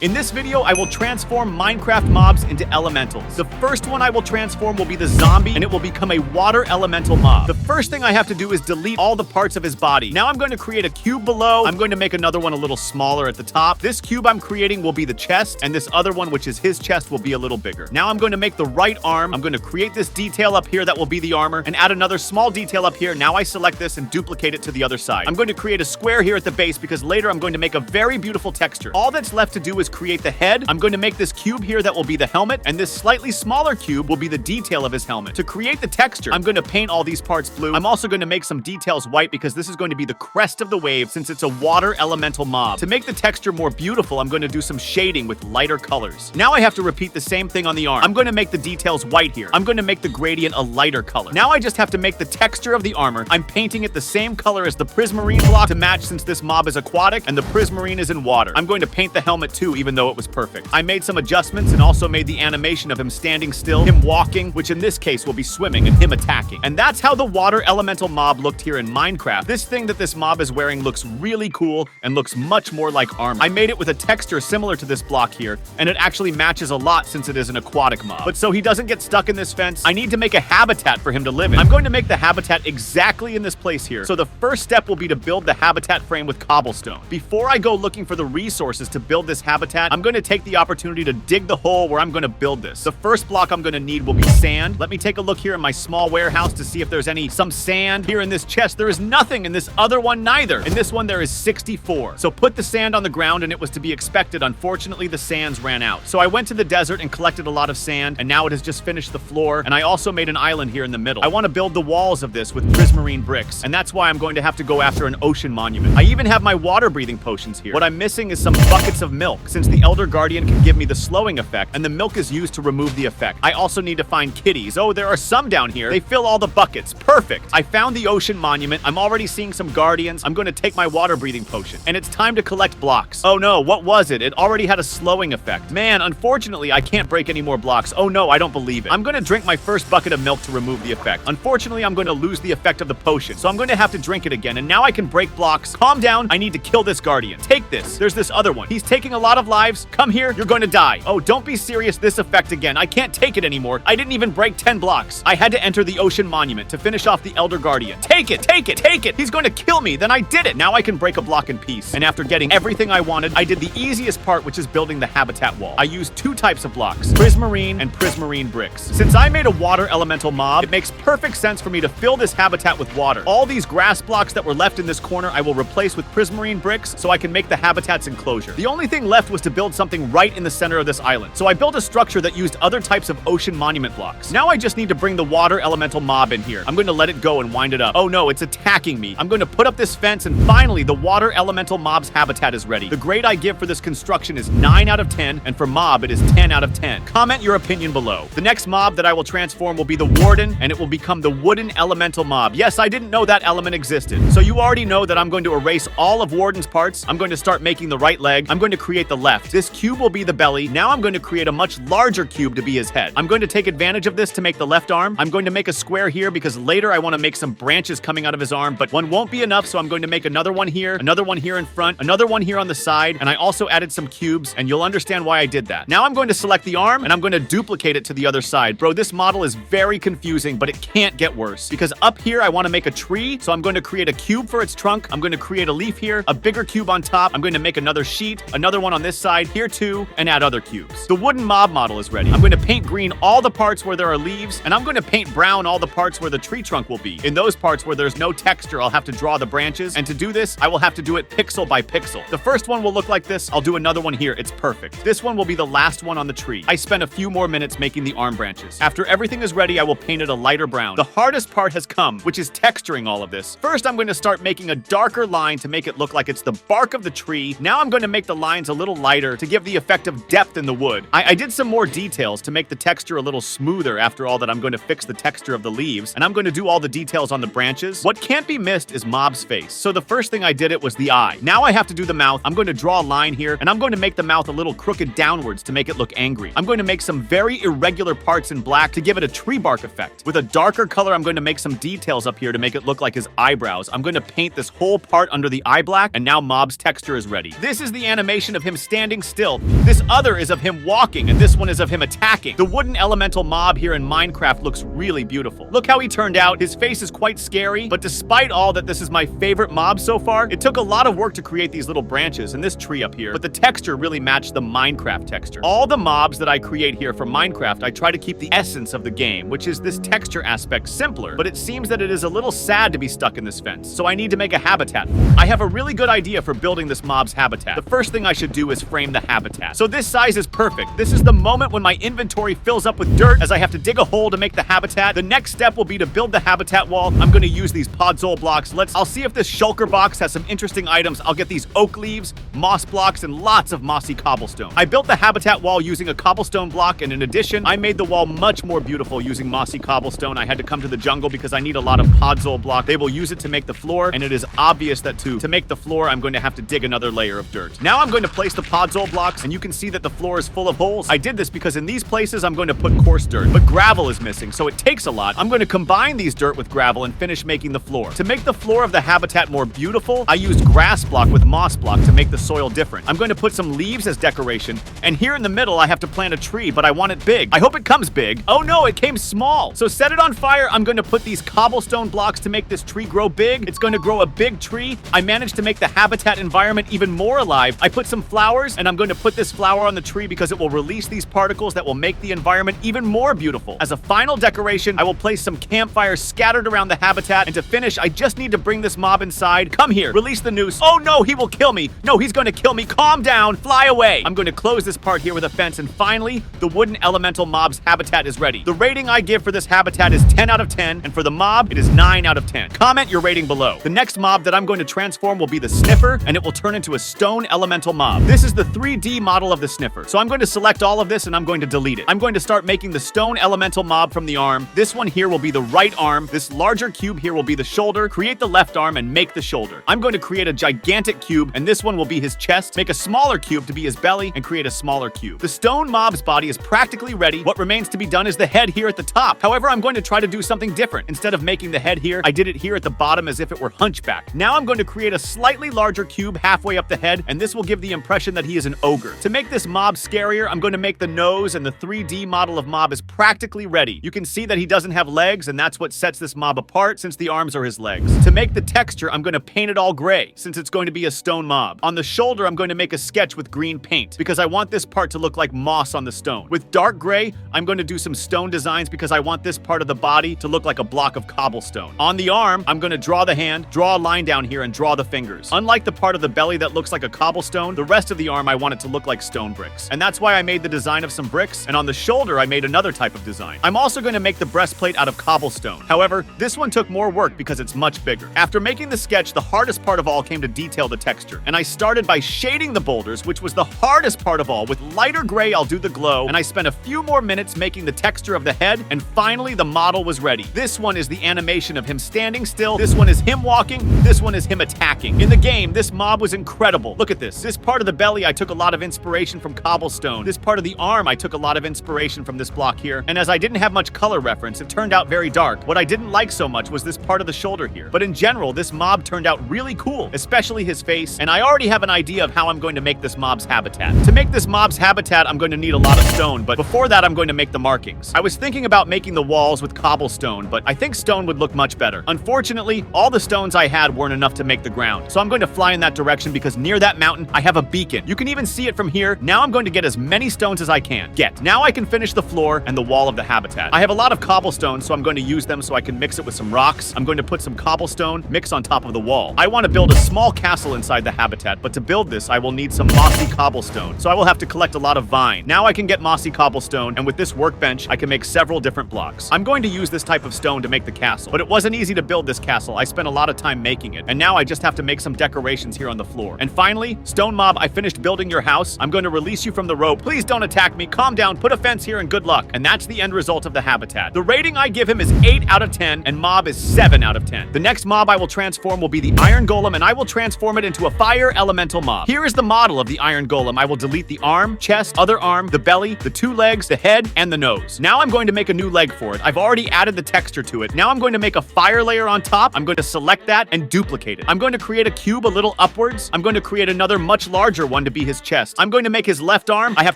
In this video, I will transform Minecraft mobs into elementals. The first one I will transform will be the zombie, and it will become a water elemental mob. The first thing I have to do is delete all the parts of his body. Now I'm going to create a cube below. I'm going to make another one a little smaller at the top. This cube I'm creating will be the chest, and this other one, which is his chest, will be a little bigger. Now I'm going to make the right arm. I'm going to create this detail up here that will be the armor, and add another small detail up here. Now I select this and duplicate it to the other side. I'm going to create a square here at the base because later I'm going to make a very beautiful texture. All that's left to do is create the head. I'm going to make this cube here that will be the helmet, and this slightly smaller cube will be the detail of his helmet. To create the texture, I'm going to paint all these parts blue. I'm also going to make some details white because this is going to be the crest of the wave since it's a water elemental mob. To make the texture more beautiful, I'm going to do some shading with lighter colors. Now I have to repeat the same thing on the arm. I'm going to make the details white here. I'm going to make the gradient a lighter color. Now I just have to make the texture of the armor. I'm painting it the same color as the prismarine block to match since this mob is aquatic and the prismarine is in water. I'm going to paint the helmet too, even though it was perfect. I made some adjustments and also made the animation of him standing still, him walking, which in this case will be swimming, and him attacking. And that's how the water elemental mob looked here in Minecraft. This thing that this mob is wearing looks really cool and looks much more like armor. I made it with a texture similar to this block here, and it actually matches a lot since it is an aquatic mob. But so he doesn't get stuck in this fence, I need to make a habitat for him to live in. I'm going to make the habitat exactly in this place here. So the first step will be to build the habitat frame with cobblestone. Before I go looking for the resources to build this habitat, I'm going to take the opportunity to dig the hole where I'm going to build this. The first block I'm going to need will be sand. Let me take a look here in my small warehouse to see if there's some sand. Here in this chest, there is nothing. In this other one, neither. In this one, there is 64. So put the sand on the ground, and it was to be expected. Unfortunately, the sands ran out. So I went to the desert and collected a lot of sand, and now it has just finished the floor, and I also made an island here in the middle. I want to build the walls of this with prismarine bricks, and that's why I'm going to have to go after an ocean monument. I even have my water-breathing potions here. What I'm missing is some buckets of milk, since the Elder Guardian can give me the slowing effect, and the milk is used to remove the effect. I also need to find kitties. Oh, there are some down here. They fill all the buckets. Perfect. I found the ocean monument. I'm already seeing some guardians. I'm going to take my water breathing potion, and it's time to collect blocks. Oh no, what was it? It already had a slowing effect. Man, unfortunately, I can't break any more blocks. Oh no, I don't believe it. I'm going to drink my first bucket of milk to remove the effect. Unfortunately, I'm going to lose the effect of the potion, so I'm going to have to drink it again, and now I can break blocks. Calm down. I need to kill this guardian. Take this. There's this other one. He's taking a lot of lives. Come here. You're going to die. Oh, don't be serious. This effect again. I can't take it anymore. I didn't even break 10 blocks. I had to enter the ocean monument to finish off the Elder Guardian. Take it. Take it. Take it. He's going to kill me. Then I did it. Now I can break a block in peace. And after getting everything I wanted, I did the easiest part, which is building the habitat wall. I used two types of blocks, prismarine and prismarine bricks. Since I made a water elemental mob, it makes perfect sense for me to fill this habitat with water. All these grass blocks that were left in this corner, I will replace with prismarine bricks so I can make the habitat's enclosure. The only thing left was to build something right in the center of this island. So I built a structure that used other types of ocean monument blocks. Now I just need to bring the water elemental mob in here. I'm going to let it go and wind it up. Oh no, it's attacking me. I'm going to put up this fence, and finally the water elemental mob's habitat is ready. The grade I give for this construction is 9 out of 10, and for mob it is 10 out of 10. Comment your opinion below. The next mob that I will transform will be the warden, and it will become the wooden elemental mob. Yes, I didn't know that element existed. So you already know that I'm going to erase all of Warden's parts. I'm going to start making the right leg. I'm going to create the left. This cube will be the belly. Now I'm going to create a much larger cube to be his head. I'm going to take advantage of this to make the left arm. I'm going to make a square here because later I want to make some branches coming out of his arm, but one won't be enough, so I'm going to make another one here in front, another one here on the side, and I also added some cubes, and you'll understand why I did that. Now I'm going to select the arm, and I'm going to duplicate it to the other side. Bro, this model is very confusing, but it can't get worse, because up here I want to make a tree, so I'm going to create a cube for its trunk. I'm going to create a leaf here, a bigger cube on top. I'm going to make another sheet, another one on this side, here too, and add other cubes. The wooden mob model is ready. I'm going to paint green all the parts where there are leaves, and I'm going to paint brown all the parts where the tree trunk will be. In those parts where there's no texture, I'll have to draw the branches, and to do this, I will have to do it pixel by pixel. The first one will look like this. I'll do another one here. It's perfect. This one will be the last one on the tree. I spent a few more minutes making the arm branches. After everything is ready, I will paint it a lighter brown. The hardest part has come, which is texturing all of this. First, I'm going to start making a darker line to make it look like it's the bark of the tree. Now I'm going to make the lines a little lighter to give the effect of depth in the wood. I did some more details to make the texture a little smoother. After all that, I'm going to fix the texture of the leaves, and I'm going to do all the details on the branches. What can't be missed is Mob's face. So the first thing I did it was the eye. Now I have to do the mouth. I'm going to draw a line here, and I'm going to make the mouth a little crooked downwards to make it look angry. I'm going to make some very irregular parts in black to give it a tree bark effect. With a darker color, I'm going to make some details up here to make it look like his eyebrows. I'm going to paint this whole part under the eye black, and now Mob's texture is ready. This is the animation of him standing still. This other is of him walking, and this one is of him attacking. The wooden elemental mob here in Minecraft looks really beautiful. Look how he turned out. His face is quite scary, but despite all that, this is my favorite mob so far. It took a lot of work to create these little branches and this tree up here, but the texture really matched the Minecraft texture. All the mobs that I create here for Minecraft, I try to keep the essence of the game, which is this texture aspect simpler, but it seems that it is a little sad to be stuck in this fence, so I need to make a habitat. I have a really good idea for building this mob's habitat. The first thing I should do is frame the habitat. So this size is perfect. This is the moment when my inventory fills up with dirt as I have to dig a hole to make the habitat. The next step will be to build the habitat wall. I'm going to use these podzol blocks. I'll see if this shulker box has some interesting items. I'll get these oak leaves, moss blocks, and lots of mossy cobblestone. I built the habitat wall using a cobblestone block, and in addition, I made the wall much more beautiful using mossy cobblestone. I had to come to the jungle because I need a lot of podzol block. They will use it to make the floor, and it is obvious that to make the floor, I'm going to have to dig another layer of dirt. Now I'm going to place the podzol blocks, and you can see that the floor is full of holes. I did this because in these places, I'm going to put coarse dirt, but gravel is missing, so it takes a lot. I'm going to combine these dirt with gravel and finish making the floor. To make the floor of the habitat more beautiful, I used grass block with moss block to make the soil different. I'm going to put some leaves as decoration, and here in the middle, I have to plant a tree, but I want it big. I hope it comes big. Oh no, it came small. So set it on fire. I'm going to put these cobblestone blocks to make this tree grow big. It's going to grow a big tree. I managed to make the habitat environment even more alive. I put some flowers, and I'm going to put this flower on the tree because it will release these particles that will make the environment even more beautiful. As a final decoration, I will place some campfires scattered around the habitat, and to finish, I just need to bring this mob inside. Come here, release the noose. Oh no, he will kill me. No, he's going to kill me. Calm down, fly away. I'm going to close this part here with a fence, and finally, the wooden elemental mob's habitat is ready. The rating I give for this habitat is 10 out of 10, and for the mob, it is 9 out of 10. Comment your rating below. The next mob that I'm going to transform will be the sniffer, and it will turn into a stone elemental mob. This is the 3D model of the sniffer. So I'm going to select all of this, and I'm going to delete it. I'm going to start making the stone elemental mob from the arm. This one here will be the right arm. This larger cube here will be the shoulder. Create the left arm and make the shoulder. I'm going to create a gigantic cube, and this one will be his chest. Make a smaller cube to be his belly, and create a smaller cube. The stone mob's body is practically ready. What remains to be done is the head here at the top. However, I'm going to try to do something different. Instead of making the head here, I did it here at the bottom as if it were hunchback. Now I'm going to create a slightly larger cube halfway up the head, and this will give the impression that he is an ogre. To make this mob scarier, I'm going to make the nose, and the 3D model of mob is practically ready. You can see that he doesn't have legs, and that's what sets this mob apart since the arms are his legs. To make the texture, I'm going to paint it all gray since it's going to be a stone mob. On the shoulder, I'm going to make a sketch with green paint because I want this part to look like moss on the stone. With dark gray, I'm going to do some stone designs because I want this part of the body to look like a block of cobblestone. On the arm, I'm going to draw the hand, draw a line down here, and draw the fingers. Unlike the part of the belly that looks like a cobblestone, the rest of the arm I want it to look like stone bricks. And that's why I made the design of some bricks, and on the shoulder I made another type of design. I'm also going to make the breastplate out of cobblestone. However, this one took more work because it's much bigger. After making the sketch, the hardest part of all came to detail the texture. And I started by shading the boulders, which was the hardest part of all. With lighter gray, I'll do the glow, and I spent a few more minutes making the texture of the head, and finally the model was ready. This one is the animation of him standing still. This one is him walking. This one is him attacking. In the game, this mob was incredible. Look at this. This part of the belly, I took a lot of inspiration from cobblestone. This part of the arm, I took a lot of inspiration from this block here. And as I didn't have much color reference, it turned out very dark. What I didn't like so much was this part of the shoulder here. But in general, this mob turned out really cool, especially his face. And I already have an idea of how I'm going to make this mob's habitat. To make this mob's habitat, I'm going to need a lot of stone, but before that, I'm going to make the markings. I was thinking about making the walls with cobblestone, but I think stone would look much better. Unfortunately, all the stones I had weren't enough to make the ground. So I'm going to fly in that direction because near that mountain, I have a beacon. You can even see it from here. Now I'm going to get as many stones as I can. Now I can finish the floor and the wall of the habitat. I have a lot of cobblestone, so I'm going to use them so I can mix it with some rocks. I'm going to put some cobblestone mix on top of the wall. I want to build a small castle inside the habitat, but to build this, I will need some mossy cobblestone. So I will have to collect a lot of vine. Now I can get mossy cobblestone, and with this workbench, I can make several different blocks. I'm going to use this type of stone to make the castle, but it wasn't easy to build this castle. I spent a lot of time making it, and now I just have to make some decorations here on the floor. And finally, Stone Mob, I finished building your house. I'm going to release you from the rope. Please don't attack me. Calm down, put a fence here, and good luck. And that's the end result of the habitat. The rating I give him is 8 out of 10, and Mob is 7 out of 10. The next mob I will transform will be the Iron Golem, and I will transform it into a fire elemental mob. Here is the model of the Iron Golem. I will delete the arm, chest, other arm, the belly, the 2 legs, the head, and the nose. Now I'm going to make a new leg for it. I've already added the texture to it. Now I'm going to make a fire layer on top. I'm going to select that and duplicate it. I'm going to create a cube a little upwards. I'm going to create another much larger one one to be his chest. I'm going to make his left arm. I have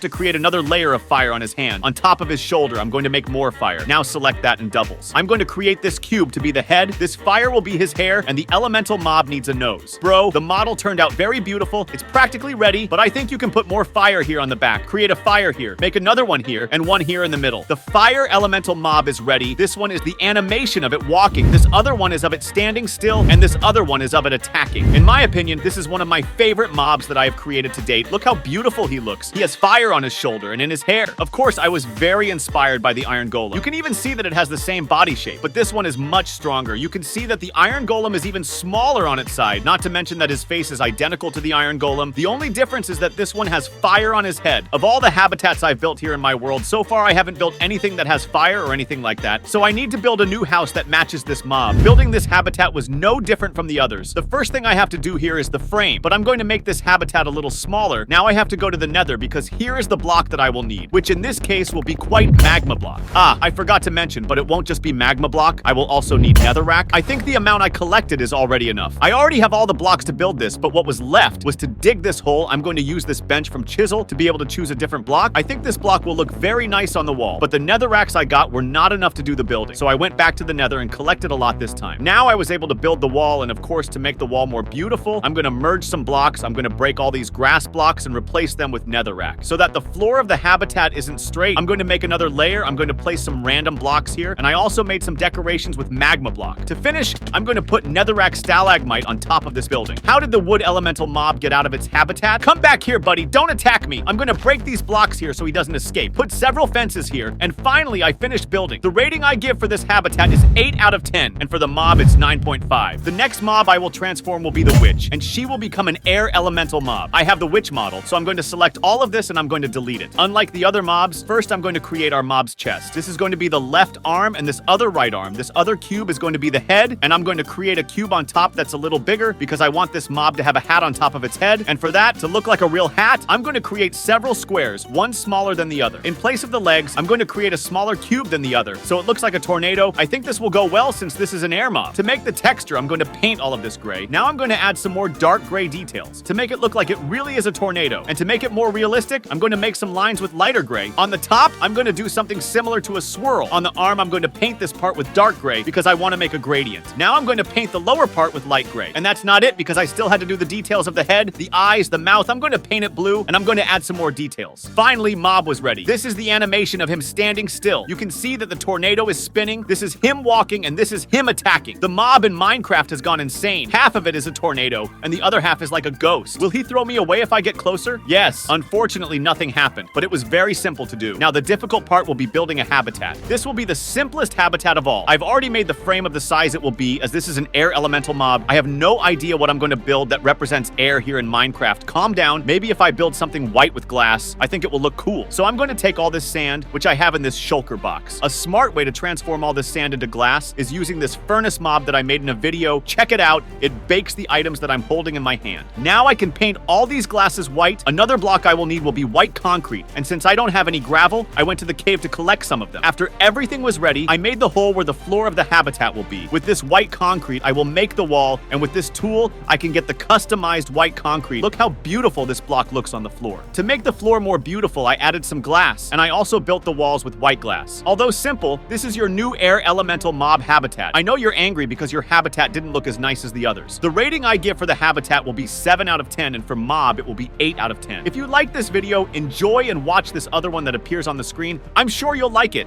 to create another layer of fire on his hand. On top of his shoulder, I'm going to make more fire. Now select that in doubles. I'm going to create this cube to be the head. This fire will be his hair, and the elemental mob needs a nose. Bro, the model turned out very beautiful. It's practically ready, but I think you can put more fire here on the back. Create a fire here. Make another one here, and one here in the middle. The fire elemental mob is ready. This one is the animation of it walking. This other one is of it standing still, and this other one is of it attacking. In my opinion, this is one of my favorite mobs that I have created to date. Look how beautiful he looks. He has fire on his shoulder and in his hair. Of course, I was very inspired by the Iron Golem. You can even see that it has the same body shape, but this one is much stronger. You can see that the Iron Golem is even smaller on its side, not to mention that his face is identical to the Iron Golem. The only difference is that this one has fire on his head. Of all the habitats I've built here in my world, so far I haven't built anything that has fire or anything like that, so I need to build a new house that matches this mob. Building this habitat was no different from the others. The first thing I have to do here is the frame, but I'm going to make this habitat a little smaller. Now I have to go to the nether because here is the block that I will need, which in this case will be quite magma block. Ah, I forgot to mention, but it won't just be magma block. I will also need netherrack. I think the amount I collected is already enough. I already have all the blocks to build this, but what was left was to dig this hole. I'm going to use this bench from chisel to be able to choose a different block. I think this block will look very nice on the wall, but the netherracks I got were not enough to do the building. So I went back to the nether and collected a lot this time. Now I was able to build the wall, and of course, to make the wall more beautiful, I'm going to merge some blocks. I'm going to break all these grass blocks and replace them with netherrack so that the floor of the habitat isn't straight. I'm going to make another layer. I'm going to place some random blocks here, and I also made some decorations with magma block. To finish, I'm going to put netherrack stalagmite on top of this building. How did the wood elemental mob get out of its habitat? Come back here, buddy. Don't attack me. I'm going to break these blocks here so he doesn't escape. Put several fences here, and finally, I finished building. The rating I give for this habitat is 8 out of 10, and for the mob, it's 9.5. The next mob I will transform will be the witch, and she will become an air elemental mob. I have the witch model, so I'm going to select all of this and I'm going to delete it. Unlike the other mobs, first I'm going to create our mob's chest. This is going to be the left arm and this other right arm. This other cube is going to be the head, and I'm going to create a cube on top that's a little bigger because I want this mob to have a hat on top of its head, and for that to look like a real hat, I'm going to create several squares, one smaller than the other. In place of the legs, I'm going to create a smaller cube than the other, so it looks like a tornado. I think this will go well since this is an air mob. To make the texture, I'm going to paint all of this gray. Now I'm going to add some more dark gray details to make it look like it really is a tornado. And to make it more realistic, I'm going to make some lines with lighter gray. On the top, I'm going to do something similar to a swirl. On the arm, I'm going to paint this part with dark gray because I want to make a gradient. Now I'm going to paint the lower part with light gray. And that's not it because I still had to do the details of the head, the eyes, the mouth. I'm going to paint it blue, and I'm going to add some more details. Finally, mob was ready. This is the animation of him standing still. You can see that the tornado is spinning. This is him walking, and this is him attacking. The mob in Minecraft has gone insane. Half of it is a tornado, and the other half is like a ghost. Will he throw me away if I get closer? Yes. Unfortunately, nothing happened, but it was very simple to do. Now, the difficult part will be building a habitat. This will be the simplest habitat of all. I've already made the frame of the size it will be, as this is an air elemental mob. I have no idea what I'm going to build that represents air here in Minecraft. Calm down. Maybe if I build something white with glass, I think it will look cool. So I'm going to take all this sand, which I have in this shulker box. A smart way to transform all this sand into glass is using this furnace mob that I made in a video. Check it out. It bakes the items that I'm holding in my hand. Now I can paint all these glasses white. Another block I will need will be white concrete. And since I don't have any gravel, I went to the cave to collect some of them. After everything was ready, I made the hole where the floor of the habitat will be. With this white concrete, I will make the wall, and with this tool, I can get the customized white concrete. Look how beautiful this block looks on the floor. To make the floor more beautiful, I added some glass, and I also built the walls with white glass. Although simple, this is your new air elemental mob habitat. I know you're angry because your habitat didn't look as nice as the others. The rating I give for the habitat will be 7 out of 10, and for mob, it will be 8 out of 10. If you like this video, enjoy and watch this other one that appears on the screen. I'm sure you'll like it.